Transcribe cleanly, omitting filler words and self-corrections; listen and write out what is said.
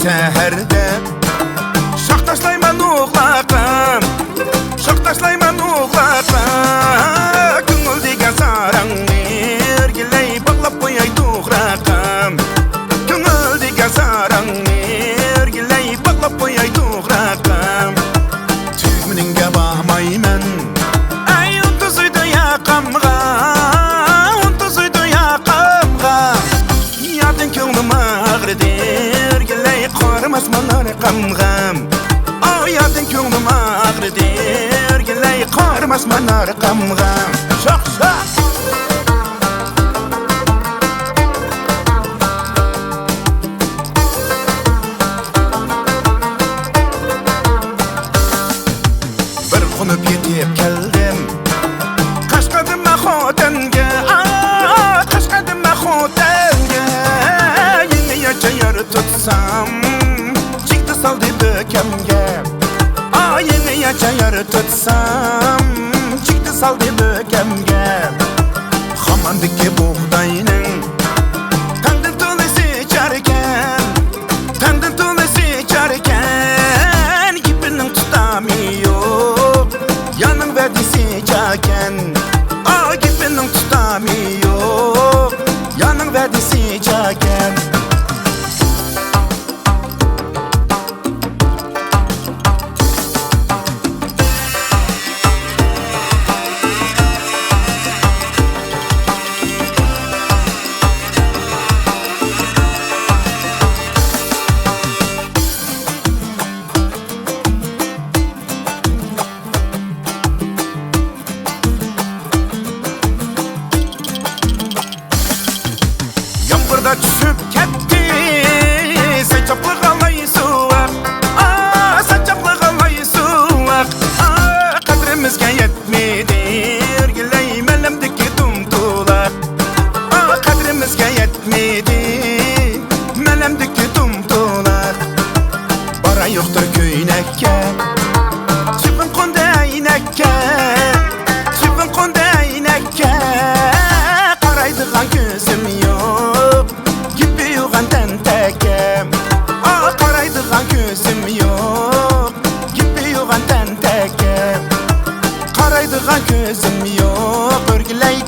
Səhərdə şaq taşlayman uğlaqam, şaq taşlayman uğlaqam. Көңіл деген сараң мергелей бағлап қояй туғрақам. Көңіл деген сараң мергелей бағлап қояй туғрақам. Түймініңге бағмаймын, әй ұнты сүйді яқамға, ұнты сүйді яқамға. Ядың көңлім ағырдер Qarmasmanlar qamğam, ayadın könglim ağrıdır, geley qarmasmanlar qamğam. Şaq şaq bir qo'nib yetib keldim Qashqadaryo xotinga, Qashqadaryo xotinga. Yeni yachayar tutsam saldı bökemge, yeni yaşayar tutsam çıktı saldı bökemge. Hamandaki buğdayının tandın tulesi içerken, tandın tulesi içerken gibinin tutamıyor, yanın verdisi içerken. Gibinin tutamıyor, yanın verdisi içerken. Yağmurda düşüp ketdi, saçaplı qalay suaq, saçaplı qalay suaq. Qadrimizga yetmedi, geley mələmdiki tumtulaq. Qadrimizga yetmedi, mələmdiki tumtulaq. Bara yoxdur köynəkə, çıfın qondu əynəkə, çıfın qondu əynəkə. Qaraydıqan gözüm yox, gözüm yok, gibi yoğan tenteke. Qaraydıgan gözüm yok, örgüley